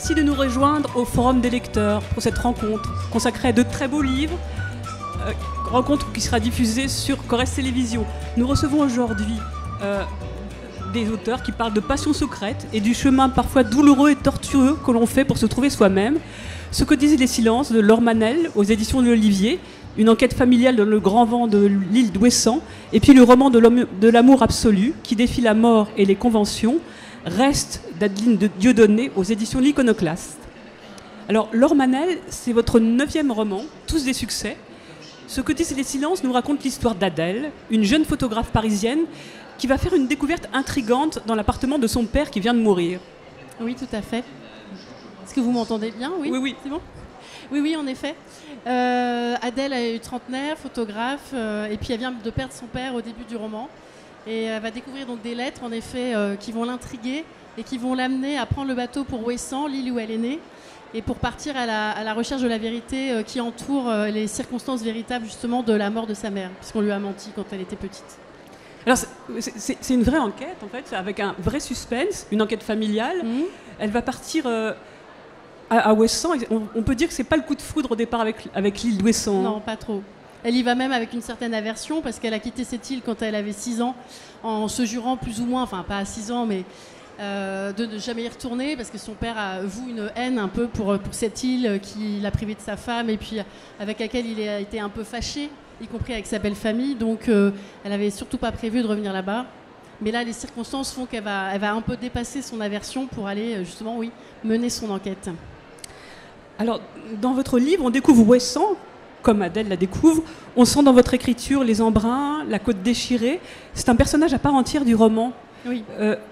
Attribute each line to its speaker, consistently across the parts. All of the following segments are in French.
Speaker 1: Merci de nous rejoindre au Forum des lecteurs pour cette rencontre consacrée à de très beaux livres, rencontre qui sera diffusée sur Corrèze Télévision. Nous recevons aujourd'hui des auteurs qui parlent de passion secrète et du chemin parfois douloureux et tortueux que l'on fait pour se trouver soi-même. Ce que disent les silences de Laure Manel aux éditions de l'Olivier, une enquête familiale dans le grand vent de l'île d'Ouessant, et puis le roman de l'amour absolu qui défie la mort et les conventions, Reste d'Adeline de Dieudonné aux éditions L'Iconoclaste. Alors Laure Manel, c'est votre 9e roman, tous des succès. Ce que disent les silences nous raconte l'histoire d'Adèle, une jeune photographe parisienne qui va faire une découverte intrigante dans l'appartement de son père qui vient de mourir.
Speaker 2: Oui, tout à fait. Est-ce que vous m'entendez bien? Oui,
Speaker 1: oui.
Speaker 2: C'est bon? Oui, en effet. Adèle est trentenaire, photographe, et puis elle vient de perdre son père au début du roman. Et elle va découvrir donc des lettres, en effet, qui vont l'intriguer et qui vont l'amener à prendre le bateau pour Ouessant, l'île où elle est née, et pour partir à la recherche de la vérité qui entoure les circonstances véritables, justement, de la mort de sa mère, puisqu'on lui a menti quand elle était petite.
Speaker 1: Alors, c'est une vraie enquête, en fait, avec un vrai suspense, une enquête familiale. Elle va partir à Ouessant. On peut dire que c'est pas le coup de foudre au départ avec l'île d'Ouessant.
Speaker 2: Non, pas trop. Elle y va même avec une certaine aversion parce qu'elle a quitté cette île quand elle avait 6 ans en se jurant plus ou moins, enfin pas à 6 ans, mais de ne jamais y retourner parce que son père a voue une haine un peu pour cette île qui l'a privé de sa femme et puis avec laquelle il a été un peu fâché, y compris avec sa belle famille. Donc elle avait surtout pas prévu de revenir là-bas. Mais là, les circonstances font qu'elle va un peu dépasser son aversion pour aller justement, mener son enquête.
Speaker 1: Alors, dans votre livre, on découvre Ouessant, comme Adèle la découvre. On sent dans votre écriture les embruns, la côte déchirée. C'est un personnage à part entière du roman.
Speaker 2: Oui.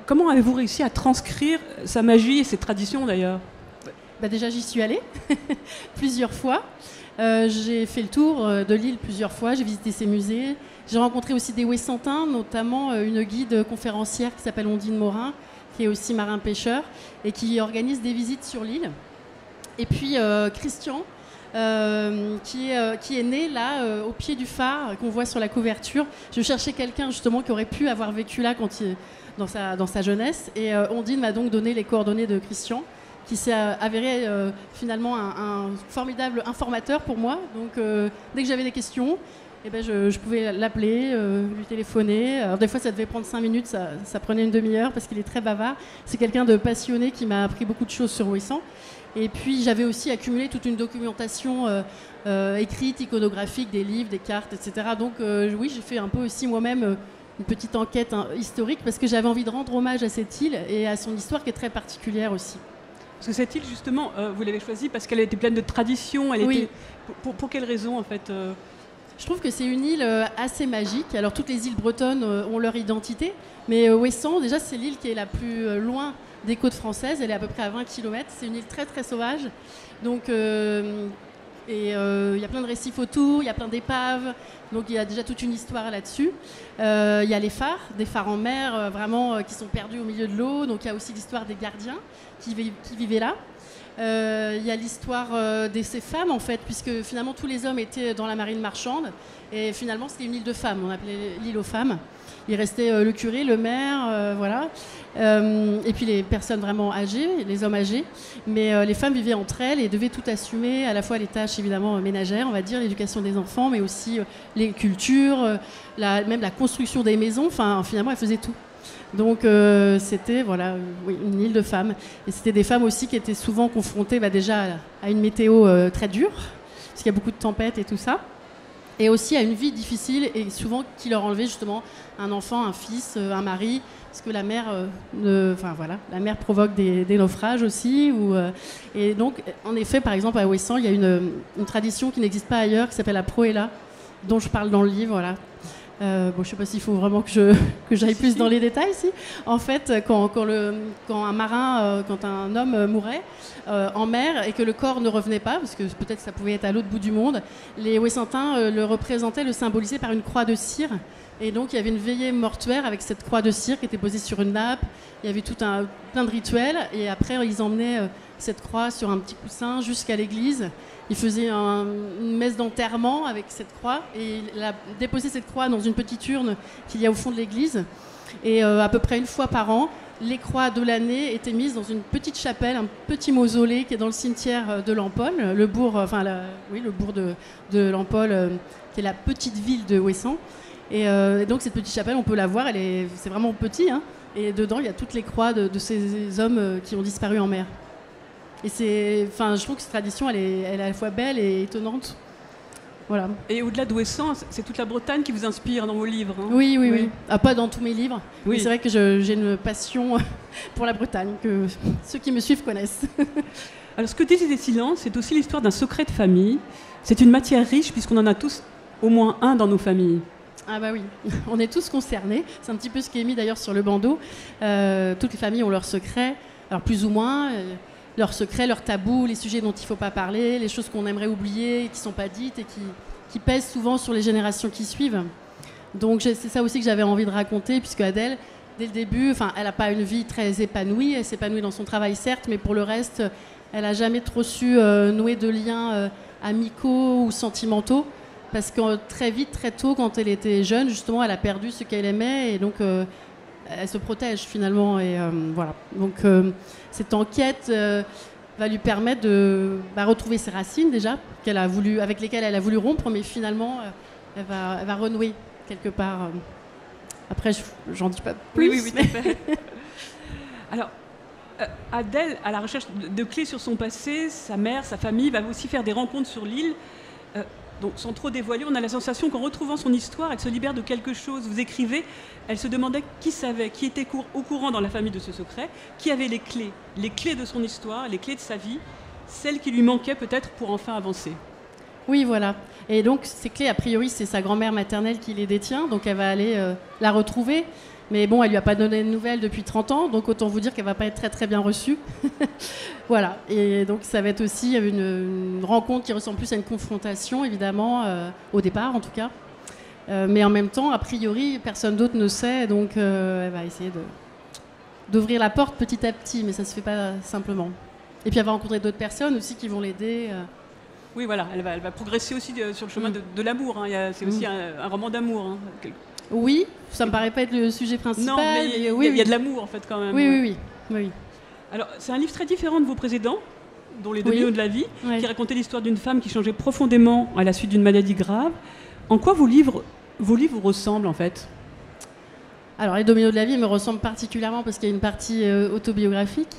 Speaker 1: Comment avez-vous réussi à transcrire sa magie et ses traditions, d'ailleurs?
Speaker 2: Déjà, j'y suis allée plusieurs fois. J'ai fait le tour de l'île plusieurs fois. J'ai visité ses musées. J'ai rencontré aussi des Ouessantins, notamment une guide conférencière qui s'appelle Ondine Morin, qui est aussi marin-pêcheur et qui organise des visites sur l'île. Et puis Christian, qui est né là, au pied du phare qu'on voit sur la couverture. Je cherchais quelqu'un justement qui aurait pu avoir vécu là dans sa jeunesse. Et Ondine m'a donc donné les coordonnées de Christian, qui s'est avéré finalement un formidable informateur pour moi. Donc dès que j'avais des questions, je pouvais l'appeler, lui téléphoner. Alors, des fois, ça devait prendre 5 minutes, ça prenait une demi-heure parce qu'il est très bavard. C'est quelqu'un de passionné qui m'a appris beaucoup de choses sur Ouessant. Et puis, j'avais aussi accumulé toute une documentation écrite, iconographique, des livres, des cartes, etc. Donc, oui, j'ai fait un peu aussi moi-même une petite enquête historique parce que j'avais envie de rendre hommage à cette île et à son histoire qui est très particulière aussi.
Speaker 1: Parce que cette île, justement, vous l'avez choisie parce qu'elle était pleine de traditions.
Speaker 2: Oui.
Speaker 1: Pour quelles raisons, en fait
Speaker 2: Je trouve que c'est une île assez magique. Alors, toutes les îles bretonnes ont leur identité, mais Ouessant, déjà, c'est l'île qui est la plus loin des côtes françaises. Elle est à peu près à 20 km. C'est une île très, très sauvage. Donc, il y a plein de récifs autour, il y a plein d'épaves. Donc, il y a déjà toute une histoire là-dessus. Il y a les phares, des phares en mer, vraiment, qui sont perdus au milieu de l'eau. Donc, il y a aussi l'histoire des gardiens qui vivaient là. Il y a l'histoire de ces femmes, en fait, puisque finalement, tous les hommes étaient dans la marine marchande. Et finalement, c'était une île de femmes. On appelait l'île aux femmes. Il restait le curé, le maire, voilà. Et puis les personnes vraiment âgées, les hommes âgés. Mais les femmes vivaient entre elles et devaient tout assumer, à la fois les tâches évidemment ménagères, on va dire, l'éducation des enfants, mais aussi les cultures, même la construction des maisons. Enfin, finalement, elles faisaient tout. Donc c'était une île de femmes. Et c'était des femmes aussi qui étaient souvent confrontées déjà à une météo très dure, parce qu'il y a beaucoup de tempêtes et tout ça. Et aussi à une vie difficile et souvent qui leur enlevait justement un enfant, un fils, un mari, parce que la mer, la mer provoque des naufrages aussi. Et donc, en effet, par exemple, à Ouessant, il y a une tradition qui n'existe pas ailleurs, qui s'appelle la proéla, dont je parle dans le livre, voilà. Je ne sais pas s'il faut vraiment que j'aille plus dans les détails. Si. En fait, quand un homme mourait en mer et que le corps ne revenait pas, parce que peut-être ça pouvait être à l'autre bout du monde, les Ouessantins le représentaient, le symbolisaient par une croix de cire. Et donc, il y avait une veillée mortuaire avec cette croix de cire qui était posée sur une nappe. Il y avait plein de rituels. Et après, ils emmenaient cette croix sur un petit coussin jusqu'à l'église. Ils faisaient une messe d'enterrement avec cette croix. Et il a déposé cette croix dans une petite urne qu'il y a au fond de l'église. Et à peu près une fois par an, les croix de l'année étaient mises dans une petite chapelle, un petit mausolée qui est dans le cimetière de Lampol, le bourg, le bourg de Lampol, qui est la petite ville de Ouessant. Et donc cette petite chapelle, on peut la voir, c'est vraiment petit, hein, et dedans il y a toutes les croix de ces hommes qui ont disparu en mer. Et je trouve que cette tradition, elle est à la fois belle et étonnante. Voilà.
Speaker 1: Et au-delà d'Ouessant, c'est toute la Bretagne qui vous inspire dans vos livres, hein?
Speaker 2: Oui. Ah, pas dans tous mes livres.
Speaker 1: Oui.
Speaker 2: Mais c'est vrai que j'ai une passion pour la Bretagne, que ceux qui me suivent connaissent.
Speaker 1: Alors, ce que disent les silences, c'est aussi l'histoire d'un secret de famille. C'est une matière riche, puisqu'on en a tous au moins un dans nos familles.
Speaker 2: Ah bah oui, on est tous concernés. C'est un petit peu ce qui est mis d'ailleurs sur le bandeau. Toutes les familles ont leurs secrets, alors plus ou moins, leurs secrets, leurs tabous, les sujets dont il ne faut pas parler, les choses qu'on aimerait oublier, qui ne sont pas dites et qui pèsent souvent sur les générations qui suivent. Donc c'est ça aussi que j'avais envie de raconter, puisque Adèle, dès le début, elle n'a pas une vie très épanouie, elle s'épanouit dans son travail certes, mais pour le reste, elle n'a jamais trop su nouer de liens amicaux ou sentimentaux. Parce que très vite, très tôt, quand elle était jeune, justement, elle a perdu ce qu'elle aimait et donc elle se protège finalement. Et voilà. Donc cette enquête va lui permettre de retrouver ses racines déjà, avec lesquelles elle a voulu rompre, mais finalement, elle va renouer quelque part. Après, j'en dis pas plus.
Speaker 1: Oui, tout à fait. Alors, Adèle, à la recherche de clés sur son passé, sa mère, sa famille, va aussi faire des rencontres sur l'île. Donc, sans trop dévoiler, on a la sensation qu'en retrouvant son histoire, elle se libère de quelque chose. Vous écrivez, elle se demandait qui savait, qui était au courant dans la famille de ce secret, qui avait les clés de son histoire, les clés de sa vie, celles qui lui manquaient peut-être pour enfin avancer.
Speaker 2: Oui, voilà. Et donc, ces clés, a priori, c'est sa grand-mère maternelle qui les détient, donc elle va aller la retrouver. Mais bon, elle lui a pas donné de nouvelles depuis 30 ans, donc autant vous dire qu'elle va pas être très très bien reçue. Voilà. Et donc ça va être aussi une rencontre qui ressemble plus à une confrontation, évidemment, au départ en tout cas. Mais en même temps, a priori, personne d'autre ne sait, donc elle va essayer d'ouvrir la porte petit à petit, mais ça se fait pas simplement. Et puis elle va rencontrer d'autres personnes aussi qui vont l'aider.
Speaker 1: Oui, voilà, elle va progresser aussi sur le chemin de l'amour. Hein. C'est aussi un roman d'amour. Hein.
Speaker 2: Oui, ça me paraît pas être le sujet principal.
Speaker 1: Non, mais il y a de l'amour en fait quand même.
Speaker 2: Oui.
Speaker 1: Alors, c'est un livre très différent de vos précédents, dont Les Dominos de la vie, qui racontait l'histoire d'une femme qui changeait profondément à la suite d'une maladie grave. En quoi vos livres vous ressemblent en fait?
Speaker 2: Alors, Les Dominos de la vie me ressemblent particulièrement parce qu'il y a une partie autobiographique.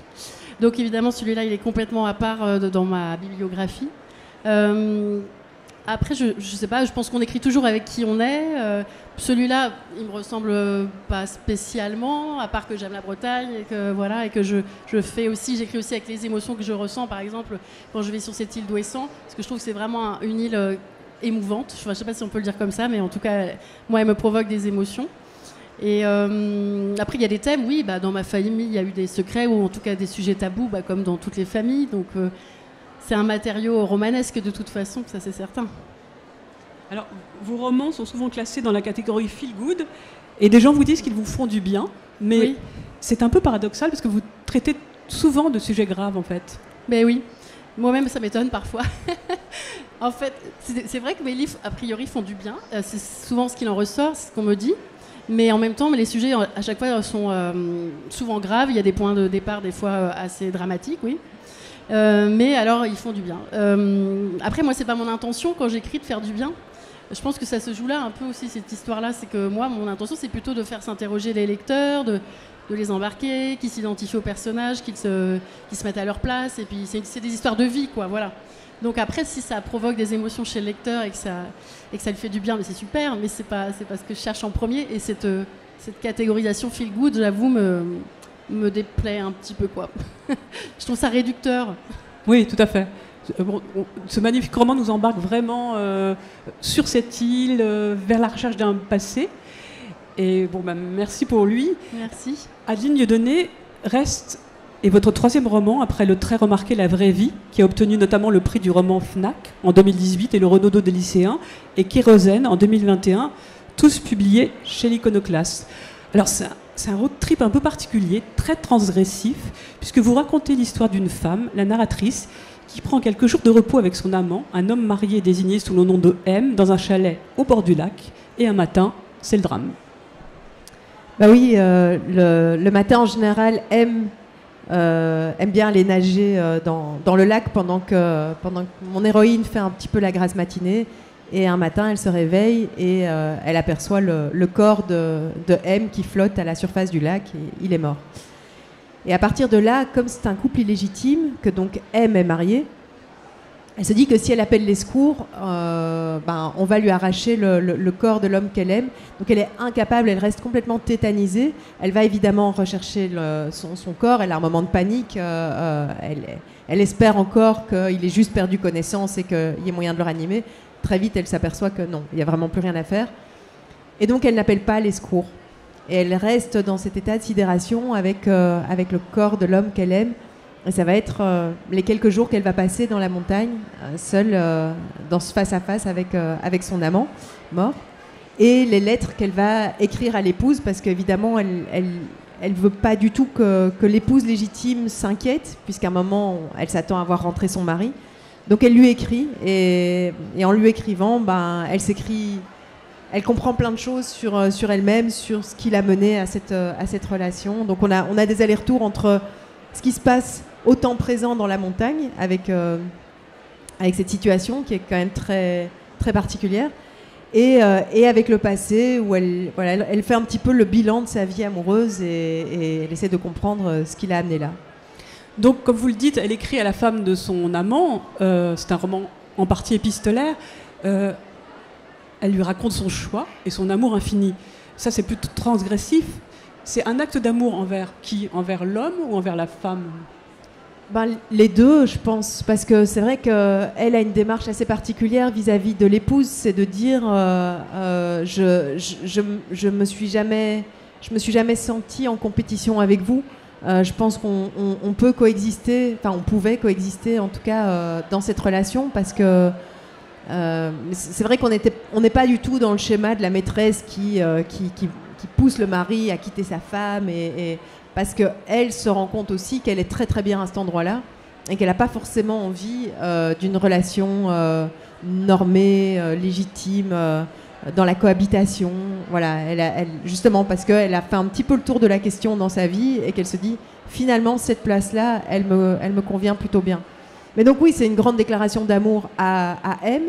Speaker 2: Donc évidemment, celui-là, il est complètement à part dans ma bibliographie. Après, je sais pas, je pense qu'on écrit toujours avec qui on est. Celui-là, il me ressemble pas spécialement, à part que j'aime la Bretagne et que j'écris aussi avec les émotions que je ressens, par exemple, quand je vais sur cette île d'Ouessant, parce que je trouve que c'est vraiment une île émouvante. Je sais pas si on peut le dire comme ça, mais en tout cas, moi, elle me provoque des émotions. Et après, il y a des thèmes, oui, dans ma famille, il y a eu des secrets, ou en tout cas des sujets tabous, comme dans toutes les familles, donc c'est un matériau romanesque de toute façon, ça c'est certain.
Speaker 1: Alors, vos romans sont souvent classés dans la catégorie feel good, et des gens vous disent qu'ils vous font du bien, mais c'est un peu paradoxal parce que vous traitez souvent de sujets graves en fait.
Speaker 2: Ben oui, moi-même ça m'étonne parfois. En fait, c'est vrai que mes livres a priori font du bien, c'est souvent ce qu'il en ressort, c'est ce qu'on me dit, mais en même temps, les sujets à chaque fois sont souvent graves, il y a des points de départ des fois assez dramatiques, oui. Mais alors, ils font du bien. Après, moi, c'est pas mon intention quand j'écris de faire du bien. Je pense que ça se joue là un peu aussi, cette histoire-là. C'est que moi, mon intention, c'est plutôt de faire s'interroger les lecteurs, de les embarquer, qu'ils s'identifient aux personnages, qu'ils se mettent à leur place. Et puis, c'est des histoires de vie, quoi. Voilà. Donc après, si ça provoque des émotions chez le lecteur et que ça lui fait du bien, mais c'est super. Mais c'est pas ce que je cherche en premier. Et cette catégorisation feel good, j'avoue, me déplaît un petit peu, quoi. Je trouve ça réducteur.
Speaker 1: Oui, tout à fait. Ce magnifique roman nous embarque vraiment sur cette île, vers la recherche d'un passé. Et merci pour lui.
Speaker 2: Merci.
Speaker 1: Adeline Dieudonné est votre troisième roman après le très remarqué La vraie vie, qui a obtenu notamment le prix du roman Fnac en 2018 et le Renaudot des lycéens, et Kérosène en 2021, tous publiés chez l'Iconoclaste. Alors c'est un road trip un peu particulier, très transgressif, puisque vous racontez l'histoire d'une femme, la narratrice, qui prend quelques jours de repos avec son amant, un homme marié désigné sous le nom de M, dans un chalet au bord du lac, et un matin, c'est le drame.
Speaker 3: Bah oui, le matin en général aime bien aller nager dans le lac pendant que mon héroïne fait un petit peu la grasse matinée. Et un matin, elle se réveille et elle aperçoit le corps de M qui flotte à la surface du lac et il est mort. Et à partir de là, comme c'est un couple illégitime, que donc M est mariée, elle se dit que si elle appelle les secours, on va lui arracher le corps de l'homme qu'elle aime. Donc elle est incapable, elle reste complètement tétanisée. Elle va évidemment rechercher son corps, elle a un moment de panique, elle espère encore qu'il ait juste perdu connaissance et qu'il y ait moyen de le ranimer. Très vite, elle s'aperçoit que non, il n'y a vraiment plus rien à faire. Et donc elle n'appelle pas les secours. Et elle reste dans cet état de sidération avec le corps de l'homme qu'elle aime. Et ça va être les quelques jours qu'elle va passer dans la montagne, seule, dans ce face-à-face avec son amant mort. Et les lettres qu'elle va écrire à l'épouse, parce qu'évidemment, elle veut pas du tout que l'épouse légitime s'inquiète, puisqu'à un moment, elle s'attend à voir rentrer son mari. Donc elle lui écrit, et en lui écrivant, elle s'écrit... Elle comprend plein de choses sur elle-même, sur ce qui l'a menée à cette relation. Donc on a des allers-retours entre ce qui se passe au temps présent dans la montagne, avec cette situation qui est quand même très, très particulière, et avec le passé, où elle fait un petit peu le bilan de sa vie amoureuse et elle essaie de comprendre ce qui l'a amenée là.
Speaker 1: Donc, comme vous le dites, elle écrit à la femme de son amant, c'est un roman en partie épistolaire, elle lui raconte son choix et son amour infini. Ça, c'est plutôt transgressif. C'est un acte d'amour envers qui? Envers l'homme ou envers la femme?
Speaker 3: Les deux, je pense, parce que c'est vrai qu'elle a une démarche assez particulière vis-à-vis de l'épouse, c'est de dire je me suis jamais sentie en compétition avec vous. Je pense qu'on peut coexister, enfin on pouvait coexister en tout cas dans cette relation, parce que c'est vrai qu'on n'est pas du tout dans le schéma de la maîtresse qui pousse le mari à quitter sa femme, et parce qu'elle se rend compte aussi qu'elle est très très bien à cet endroit-là et qu'elle n'a pas forcément envie d'une relation normée, légitime, dans la cohabitation. Voilà, justement parce qu'elle a fait un petit peu le tour de la question dans sa vie et qu'elle se dit finalement cette place-là, elle me convient plutôt bien. Mais donc oui, c'est une grande déclaration d'amour à M,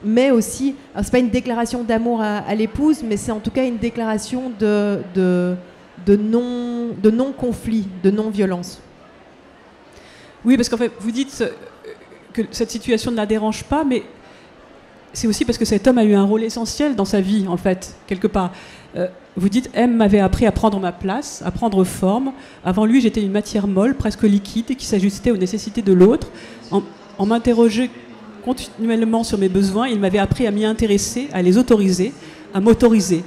Speaker 3: mais aussi, c'est pas une déclaration d'amour à l'épouse, mais c'est en tout cas une déclaration de non-conflit, de non-violence.
Speaker 1: Oui, parce qu'en fait, vous dites que cette situation ne la dérange pas, mais c'est aussi parce que cet homme a eu un rôle essentiel dans sa vie, en fait, quelque part. Vous dites, M m'avait appris à prendre ma place, à prendre forme. Avant lui, j'étais une matière molle, presque liquide, qui s'ajustait aux nécessités de l'autre. En m'interrogeant continuellement sur mes besoins, il m'avait appris à m'y intéresser, à les autoriser, à m'autoriser.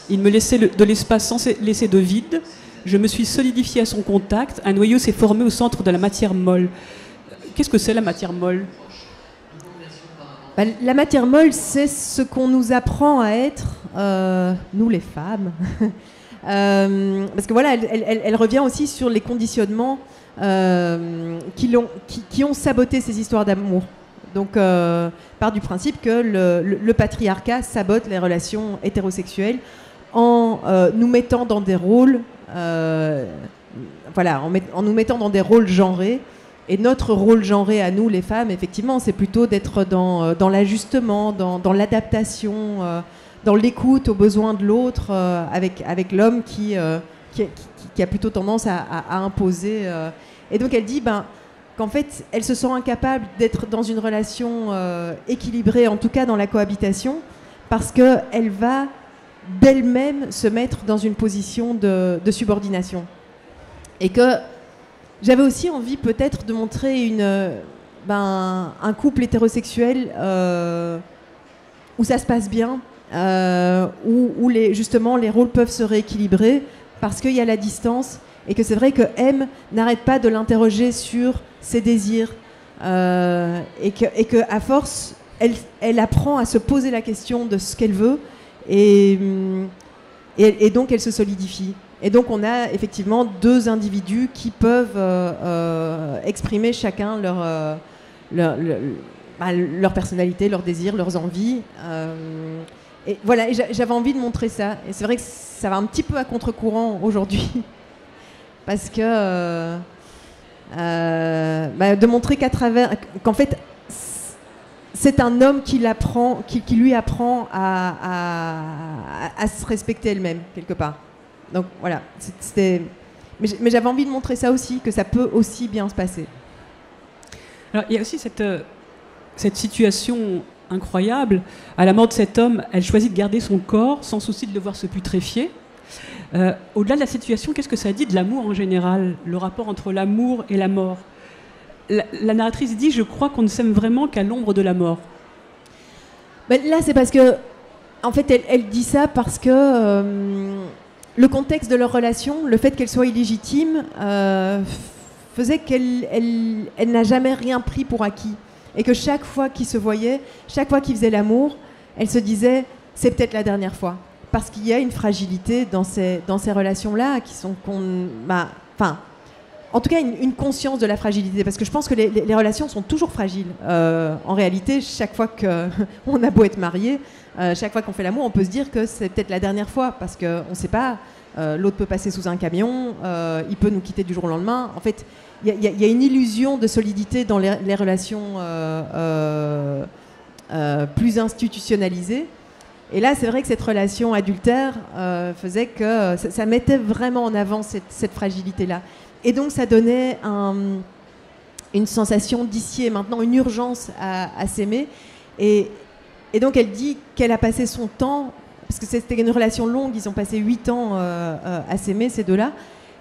Speaker 1: Il me laissait de l'espace sans laisser de vide. Je me suis solidifiée à son contact. Un noyau s'est formé au centre de la matière molle. Qu'est-ce que c'est la matière molle?
Speaker 3: La matière molle, c'est ce qu'on nous apprend à être, nous les femmes. Parce que voilà, elle revient aussi sur les conditionnements qui ont saboté ces histoires d'amour. Donc, part du principe que le patriarcat sabote les relations hétérosexuelles en nous mettant dans des rôles, en nous mettant dans des rôles genrés. Et notre rôle genré à nous, les femmes, effectivement, c'est plutôt d'être dans l'ajustement, dans l'adaptation, dans l'écoute aux besoins de l'autre, avec l'homme qui a plutôt tendance à imposer. Et donc elle dit qu'en fait, elle se sent incapable d'être dans une relation équilibrée, en tout cas dans la cohabitation, parce qu'elle va d'elle-même se mettre dans une position de subordination. Et que j'avais aussi envie peut-être de montrer un couple hétérosexuel où ça se passe bien, où justement les rôles peuvent se rééquilibrer parce qu'il y a la distance, et que c'est vrai que M n'arrête pas de l'interroger sur ses désirs, et que à force, elle apprend à se poser la question de ce qu'elle veut, et donc elle se solidifie. Et donc on a effectivement deux individus qui peuvent exprimer chacun leur personnalité, leurs désirs, leurs envies, Et voilà, j'avais envie de montrer ça. Et c'est vrai que ça va un petit peu à contre-courant aujourd'hui. Parce que de montrer qu'en fait, c'est un homme qui lui apprend à se respecter elle-même, quelque part. Donc voilà, mais j'avais envie de montrer ça aussi, que ça peut aussi bien se passer.
Speaker 1: Alors, il y a aussi cette situation incroyable. À la mort de cet homme, elle choisit de garder son corps sans souci de le voir se putréfier. Au-delà de la situation, qu'est-ce que ça dit de l'amour en général, le rapport entre l'amour et la mort? La narratrice dit « Je crois qu'on ne s'aime vraiment qu'à l'ombre de la mort ».
Speaker 3: Là, c'est parce que, en fait, elle dit ça parce que le contexte de leur relation, le fait qu'elle soit illégitime, faisait qu'elle n'a jamais rien pris pour acquis. Et que chaque fois qu'ils se voyaient, chaque fois qu'ils faisaient l'amour, elle se disait « c'est peut-être la dernière fois ». Parce qu'il y a une fragilité dans ces relations-là qui sont... en tout cas, une conscience de la fragilité. Parce que je pense que les relations sont toujours fragiles. En réalité, chaque fois qu'on a beau être marié, chaque fois qu'on fait l'amour, on peut se dire que c'est peut-être la dernière fois. Parce qu'on ne sait pas, l'autre peut passer sous un camion, il peut nous quitter du jour au lendemain. En fait, il y a une illusion de solidité dans les relations plus institutionnalisées. Et là, c'est vrai que cette relation adultère faisait que ça mettait vraiment en avant cette fragilité-là. Et donc, ça donnait une sensation d'ici et maintenant, une urgence à s'aimer. Et donc, elle dit qu'elle a passé son temps, parce que c'était une relation longue, ils ont passé 8 ans à s'aimer, ces deux-là.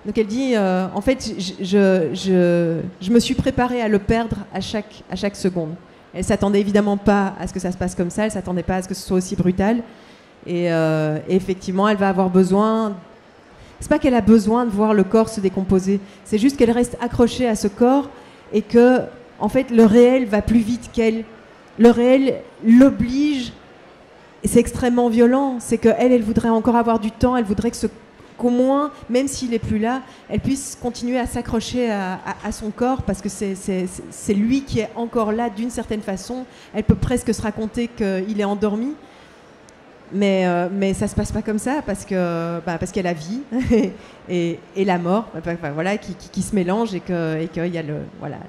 Speaker 3: Donc, elle dit, en fait, je me suis préparée à le perdre à chaque seconde. Elle ne s'attendait évidemment pas à ce que ça se passe comme ça, elle ne s'attendait pas à ce que ce soit aussi brutal. Et effectivement, elle va avoir besoin... C'est pas qu'elle a besoin de voir le corps se décomposer, c'est juste qu'elle reste accrochée à ce corps et que, en fait, le réel va plus vite qu'elle. Le réel l'oblige, et c'est extrêmement violent, c'est qu'elle voudrait encore avoir du temps, elle voudrait qu'au moins, même s'il n'est plus là, elle puisse continuer à s'accrocher à son corps parce que c'est lui qui est encore là d'une certaine façon. Elle peut presque se raconter qu'il est endormi, mais ça ne se passe pas comme ça parce qu'il y a la vie et la mort voilà, qui se mélangent et qu'il y a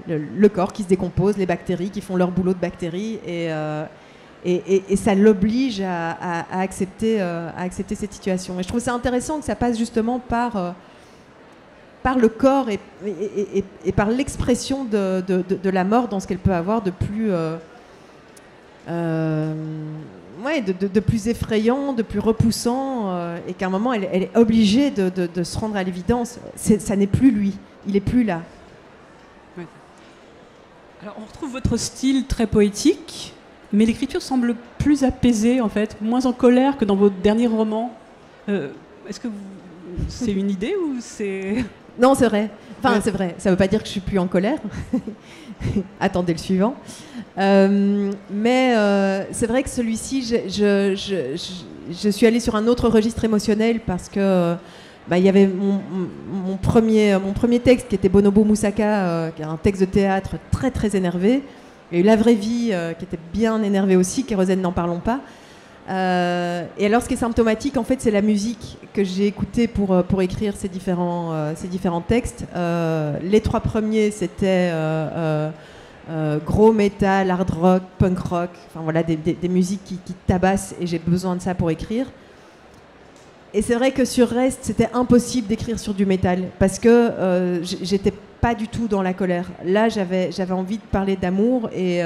Speaker 3: le corps qui se décompose, les bactéries qui font leur boulot de bactéries et ça l'oblige à accepter cette situation. Et je trouve ça intéressant que ça passe justement par le corps et par l'expression de la mort dans ce qu'elle peut avoir de plus... de plus effrayant, de plus repoussant, et qu'à un moment, elle est obligée de se rendre à l'évidence. Ça n'est plus lui, il n'est plus là.
Speaker 1: Ouais. Alors, on retrouve votre style très poétique, mais l'écriture semble plus apaisée, en fait, moins en colère que dans vos derniers romans. Est-ce que c'est une idée ou c'est...
Speaker 3: Non, c'est vrai. Enfin, c'est vrai. Ça ne veut pas dire que je suis plus en colère. Attendez le suivant. Mais c'est vrai que celui-ci, je suis allée sur un autre registre émotionnel parce que il y avait mon premier texte qui était Bonobo Moussaka, qui est un texte de théâtre très très énervé. Il y a eu La vraie vie qui était bien énervé aussi, Kérosène n'en parlons pas. Et alors ce qui est symptomatique en fait c'est la musique que j'ai écoutée pour écrire ces différents textes. Les 3 premiers c'était gros métal, hard rock, punk rock, enfin voilà des musiques qui tabassent et j'ai besoin de ça pour écrire. Et c'est vrai que sur Reste c'était impossible d'écrire sur du métal parce que j'étais pas du tout dans la colère. Là j'avais envie de parler d'amour et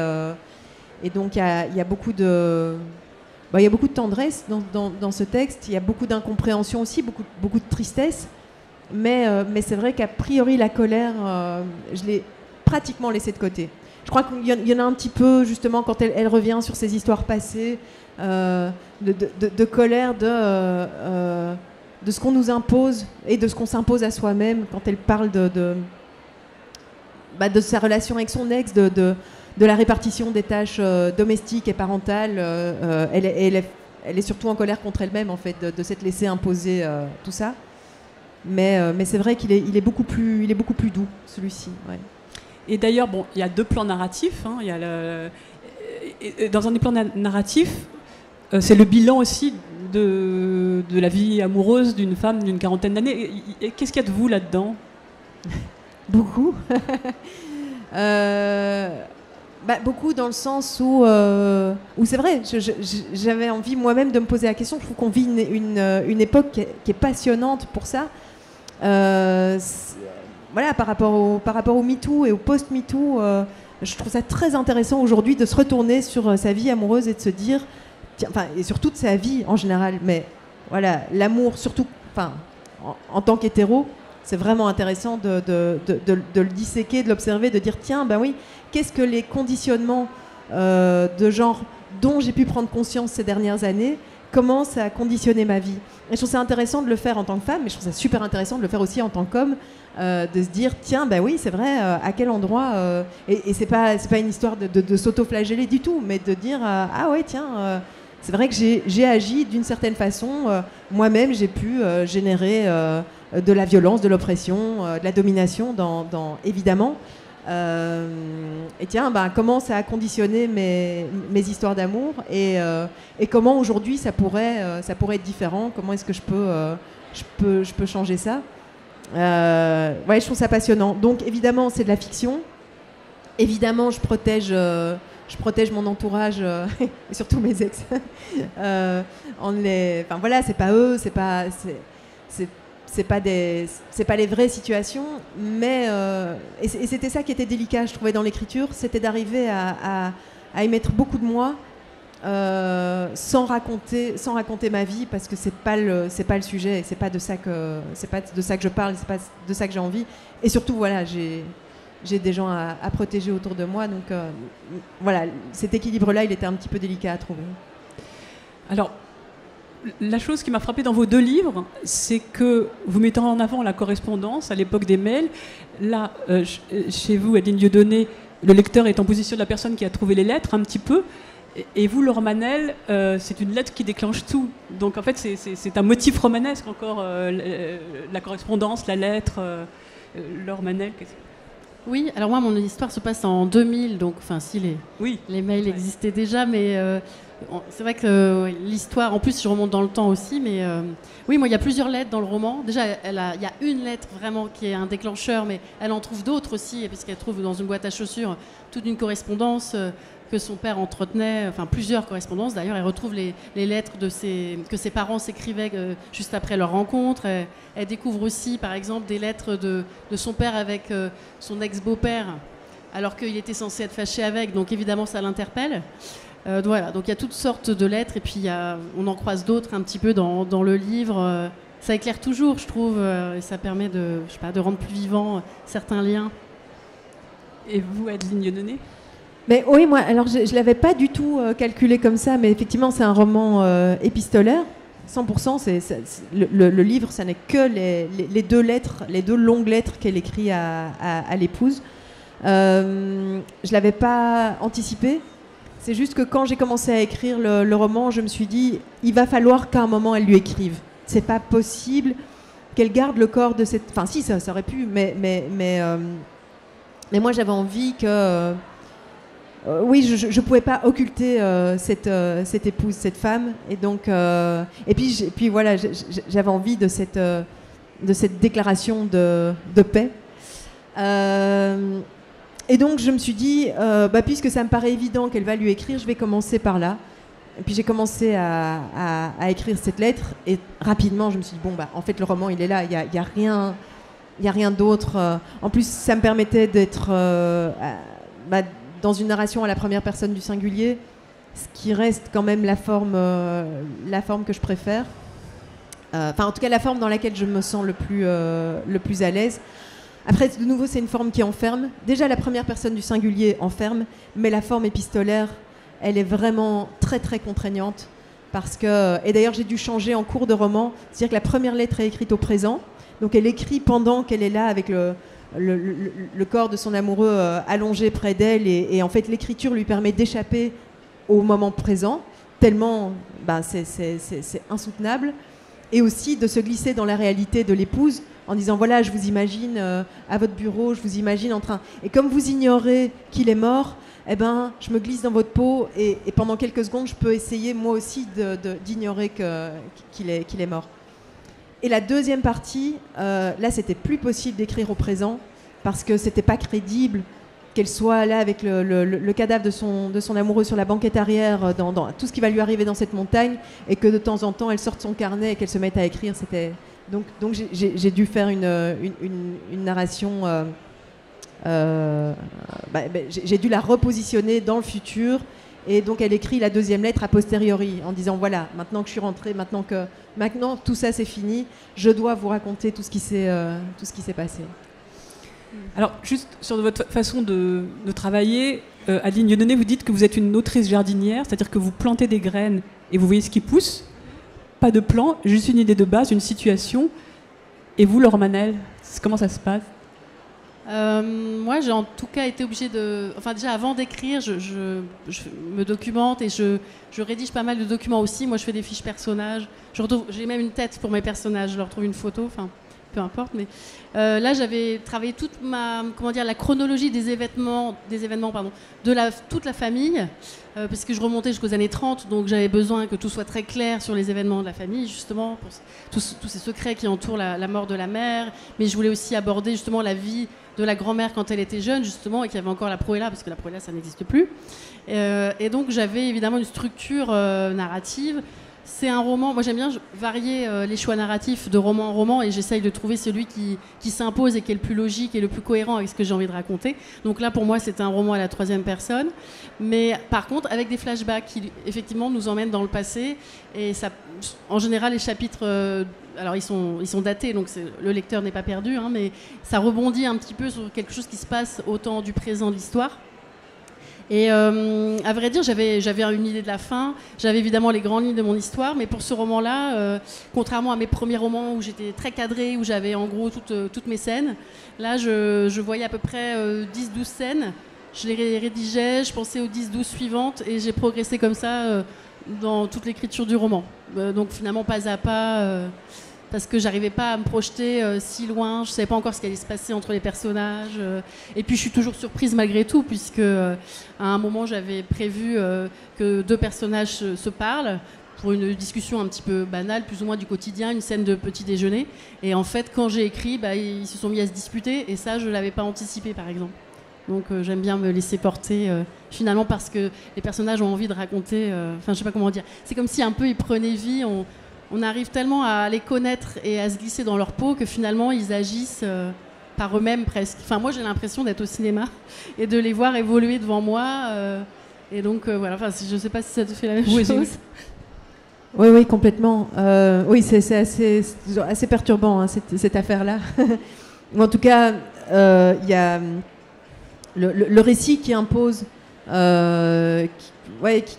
Speaker 3: donc il y a beaucoup de... il y a beaucoup de tendresse dans ce texte, il y a beaucoup d'incompréhension aussi, beaucoup de tristesse, mais c'est vrai qu'a priori la colère, je l'ai pratiquement laissée de côté. Je crois qu'il y en a un petit peu justement quand elle revient sur ses histoires passées, de colère, de ce qu'on nous impose et de ce qu'on s'impose à soi-même quand elle parle de sa relation avec son ex, de la répartition des tâches domestiques et parentales. Elle est surtout en colère contre elle-même, en fait, de s'être laissée imposer tout ça. Mais c'est vrai qu'il est beaucoup plus doux, celui-ci. Ouais.
Speaker 1: Et d'ailleurs, il y a 2 plans narratifs. Hein. Il y a dans un des plans narratifs, c'est le bilan aussi de la vie amoureuse d'une femme d'une quarantaine d'années. Qu'est-ce qu'il y a de vous là-dedans?
Speaker 3: Beaucoup. Beaucoup dans le sens où c'est vrai, j'avais envie moi-même de me poser la question. Je trouve qu'on vit une époque qui est passionnante pour ça. Voilà, par rapport au MeToo et au post-MeToo, je trouve ça très intéressant aujourd'hui de se retourner sur sa vie amoureuse et de se dire, et sur toute sa vie en général, mais voilà, l'amour, surtout en tant qu'hétéro, c'est vraiment intéressant de le disséquer, de l'observer, de dire tiens, ben oui, qu'est-ce que les conditionnements de genre dont j'ai pu prendre conscience ces dernières années, comment ça a conditionné ma vie. Et je trouve ça intéressant de le faire en tant que femme, mais je trouve ça super intéressant de le faire aussi en tant qu'homme, de se dire tiens, ben oui, c'est vrai, à quel endroit, et c'est pas une histoire de s'auto-flageller du tout, mais de dire ah ouais, tiens, c'est vrai que j'ai agi d'une certaine façon, moi-même j'ai pu générer de la violence, de l'oppression, de la domination, évidemment. Et tiens, comment ça a conditionné mes histoires d'amour et comment aujourd'hui ça pourrait être différent. Comment est-ce que je peux changer ça. Ouais, je trouve ça passionnant. Donc évidemment, c'est de la fiction. Évidemment, je protège mon entourage et surtout mes ex. Voilà, c'est pas eux, c'est pas les vraies situations, mais et c'était ça qui était délicat, je trouvais, dans l'écriture, c'était d'arriver à y mettre beaucoup de moi sans raconter ma vie, parce que c'est pas le sujet, et c'est pas de ça que je parle, c'est pas de ça que j'ai envie, et surtout voilà, j'ai des gens à protéger autour de moi, donc voilà, cet équilibre-là, il était un petit peu délicat à trouver.
Speaker 1: Alors, la chose qui m'a frappée dans vos deux livres, c'est que vous mettez en avant la correspondance à l'époque des mails. Là, chez vous, Adeline Dieudonné, le lecteur est en position de la personne qui a trouvé les lettres, un petit peu. Et vous, Laure Manel, c'est une lettre qui déclenche tout. Donc en fait, c'est un motif romanesque encore, la correspondance, la lettre. Laure Manel,
Speaker 2: Oui, alors moi, mon histoire se passe en 2000, donc si les mails existaient déjà, mais c'est vrai que l'histoire, en plus je remonte dans le temps aussi, mais oui, moi il y a plusieurs lettres dans le roman. Déjà, il y a une lettre vraiment qui est un déclencheur, mais elle en trouve d'autres aussi, puisqu'elle trouve dans une boîte à chaussures toute une correspondance que son père entretenait, enfin plusieurs correspondances. D'ailleurs, elle retrouve les lettres que ses parents s'écrivaient juste après leur rencontre. Elle découvre aussi, par exemple, des lettres de son père avec son ex-beau-père, alors qu'il était censé être fâché avec, donc évidemment ça l'interpelle. Voilà, donc il y a toutes sortes de lettres, et puis on en croise d'autres un petit peu dans le livre. Ça éclaire toujours, je trouve, et ça permet de rendre plus vivants certains liens.
Speaker 1: Et vous, Adeline Dieudonné ?
Speaker 3: Mais oui, moi, alors je ne l'avais pas du tout calculé comme ça, mais effectivement, c'est un roman épistolaire. 100%, le livre, ça n'est que les deux lettres, les deux longues lettres qu'elle écrit à l'épouse. Je ne l'avais pas anticipé. C'est juste que quand j'ai commencé à écrire le roman, je me suis dit, il va falloir qu'à un moment, elle lui écrive. C'est pas possible qu'elle garde le corps de cette... Enfin, si, ça aurait pu, mais moi, j'avais envie que... oui, je ne pouvais pas occulter cette épouse, cette femme. Et donc, et puis voilà, j'avais envie de cette déclaration de paix. Et donc, je me suis dit, puisque ça me paraît évident qu'elle va lui écrire, je vais commencer par là. Et puis, j'ai commencé à écrire cette lettre. Et rapidement, je me suis dit, en fait, le roman, il est là. Il y a rien d'autre. En plus, ça me permettait d'être... dans une narration à la première personne du singulier, ce qui reste quand même la forme que je préfère. En tout cas, la forme dans laquelle je me sens le plus à l'aise. Après, de nouveau, c'est une forme qui enferme. Déjà, la première personne du singulier enferme, mais la forme épistolaire, elle est vraiment très, très contraignante. Et d'ailleurs, j'ai dû changer en cours de roman. C'est-à-dire que la première lettre est écrite au présent. Donc, elle écrit pendant qu'elle est là avec le corps de son amoureux allongé près d'elle, et en fait l'écriture lui permet d'échapper au moment présent, tellement c'est insoutenable. et aussi de se glisser dans la réalité de l'épouse en disant voilà, je vous imagine à votre bureau, je vous imagine en train... Et comme vous ignorez qu'il est mort, eh ben, je me glisse dans votre peau et pendant quelques secondes, je peux essayer moi aussi d'ignorer qu'il est mort. Et la deuxième partie, là, c'était plus possible d'écrire au présent parce que c'était pas crédible qu'elle soit là avec le cadavre de son amoureux sur la banquette arrière, dans tout ce qui va lui arriver dans cette montagne, et que de temps en temps, elle sorte son carnet et qu'elle se mette à écrire. Donc j'ai dû faire une narration... j'ai dû la repositionner dans le futur, et donc elle écrit la deuxième lettre a posteriori en disant voilà, maintenant que je suis rentrée, maintenant tout ça c'est fini, je dois vous raconter tout ce qui s'est passé.
Speaker 1: Alors juste sur votre façon de travailler, Adeline Dieudonné, vous dites que vous êtes une autrice jardinière, c'est-à-dire que vous plantez des graines et vous voyez ce qui pousse, pas de plan, juste une idée de base, une situation. Et vous, Laure Manel, comment ça se passe?
Speaker 2: Moi, j'ai en tout cas été obligée de... Enfin, déjà, avant d'écrire, je me documente et je rédige pas mal de documents aussi. Moi, je fais des fiches personnages. J'ai même une tête pour mes personnages. Je leur trouve une photo, enfin, peu importe. Mais là, j'avais travaillé toute la chronologie des événements, de toute la famille, parce que je remontais jusqu'aux années 30, donc j'avais besoin que tout soit très clair sur les événements de la famille, justement, pour tous ces secrets qui entourent la mort de la mère. Mais je voulais aussi aborder justement la vie de la grand-mère quand elle était jeune, justement, et qu'il y avait encore la Proëlla, parce que la Proëlla, ça n'existe plus. Et donc, j'avais évidemment une structure narrative. C'est un roman, moi j'aime bien varier les choix narratifs de roman en roman, et j'essaye de trouver celui qui s'impose et qui est le plus logique et le plus cohérent avec ce que j'ai envie de raconter. Donc là, pour moi, c'est un roman à la troisième personne, mais par contre, avec des flashbacks qui, effectivement, nous emmènent dans le passé. Et ça, en général, les chapitres... alors ils sont datés, donc le lecteur n'est pas perdu, hein, mais ça rebondit un petit peu sur quelque chose qui se passe au temps du présent de l'histoire. Et à vrai dire, j'avais une idée de la fin, j'avais évidemment les grandes lignes de mon histoire, mais pour ce roman-là, contrairement à mes premiers romans où j'étais très cadrée, où j'avais en gros toutes mes scènes, là je voyais à peu près 10-12 scènes, je les rédigeais, je pensais aux 10-12 suivantes, et j'ai progressé comme ça dans toute l'écriture du roman. Donc finalement pas à pas... parce que j'arrivais pas à me projeter si loin, je savais pas encore ce qui allait se passer entre les personnages, et puis je suis toujours surprise malgré tout, puisque à un moment j'avais prévu que deux personnages se parlent pour une discussion un petit peu banale, plus ou moins du quotidien, une scène de petit déjeuner, et en fait quand j'ai écrit, ils se sont mis à se disputer, et ça je l'avais pas anticipé par exemple. Donc j'aime bien me laisser porter finalement, parce que les personnages ont envie de raconter, enfin je sais pas comment dire, c'est comme si un peu ils prenaient vie, on arrive tellement à les connaître et à se glisser dans leur peau que finalement ils agissent par eux-mêmes presque. Enfin moi j'ai l'impression d'être au cinéma et de les voir évoluer devant moi. Et donc voilà, enfin, je ne sais pas si ça te fait la même chose.
Speaker 3: Oui, complètement. Oui, c'est assez perturbant, hein, cette affaire-là. En tout cas, il y a le récit qui impose...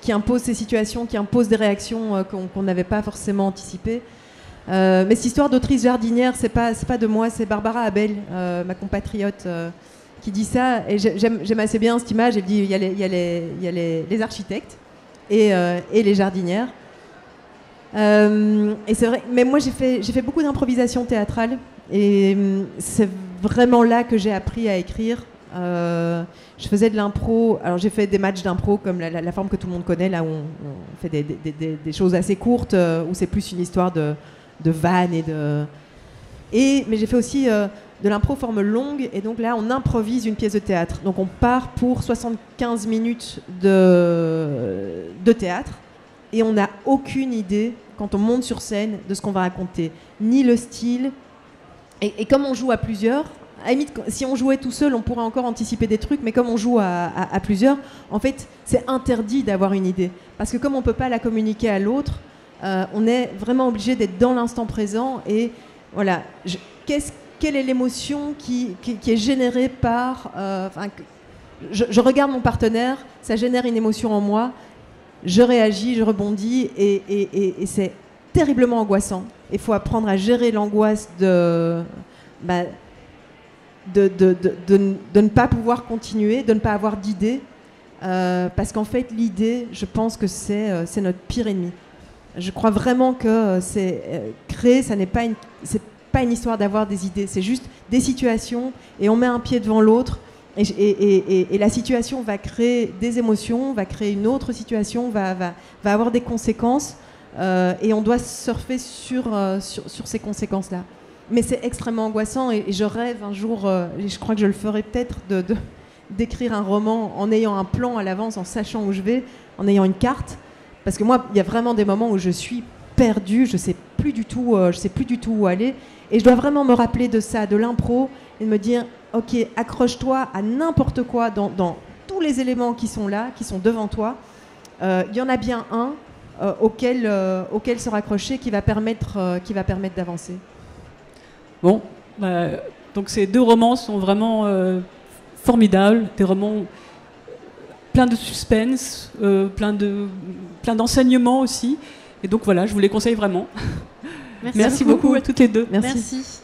Speaker 3: qui impose ces situations, qui impose des réactions qu'on n'avait pas forcément anticipées. Mais cette histoire d'autrice jardinière, c'est pas de moi, c'est Barbara Abel, ma compatriote, qui dit ça. Et j'aime assez bien cette image. Elle dit il y a les architectes et les jardinières. Et c'est vrai. Mais moi, j'ai fait beaucoup d'improvisation théâtrale, et c'est vraiment là que j'ai appris à écrire. Je faisais de l'impro, alors j'ai fait des matchs d'impro comme la forme que tout le monde connaît, là où on fait des choses assez courtes, où c'est plus une histoire de vannes mais j'ai fait aussi de l'impro forme longue, et donc là on improvise une pièce de théâtre, donc on part pour 75 minutes de théâtre, et on n'a aucune idée quand on monte sur scène de ce qu'on va raconter, ni le style, et comme on joue à plusieurs, à la limite, si on jouait tout seul, on pourrait encore anticiper des trucs, mais comme on joue à plusieurs, en fait, c'est interdit d'avoir une idée. Parce que comme on ne peut pas la communiquer à l'autre, on est vraiment obligé d'être dans l'instant présent. Et voilà, quelle est l'émotion qui est générée par... je regarde mon partenaire, ça génère une émotion en moi, je réagis, je rebondis, et c'est terriblement angoissant. Il faut apprendre à gérer l'angoisse de ne pas pouvoir continuer, de ne pas avoir d'idée, parce qu'en fait l'idée, je pense que c'est notre pire ennemi. Je crois vraiment que créer, ça n'est pas une histoire d'avoir des idées, c'est juste des situations et on met un pied devant l'autre et la situation va créer des émotions, va créer une autre situation, va avoir des conséquences et on doit surfer sur ces conséquences-là. Mais c'est extrêmement angoissant et je rêve un jour, et je crois que je le ferai peut-être, d'écrire un roman en ayant un plan à l'avance, en sachant où je vais, en ayant une carte. Parce que moi, il y a vraiment des moments où je suis perdue, je sais plus du tout où aller. Et je dois vraiment me rappeler de ça, de l'impro, et de me dire, ok, accroche-toi à n'importe quoi dans tous les éléments qui sont là, qui sont devant toi. Il y en a bien un auquel se raccrocher qui va permettre d'avancer.
Speaker 1: Bon, donc ces 2 romans sont vraiment formidables, des romans pleins de suspense, plein d'enseignements aussi. Et donc voilà, je vous les conseille vraiment. Merci beaucoup à toutes les 2.
Speaker 3: Merci.
Speaker 2: Merci.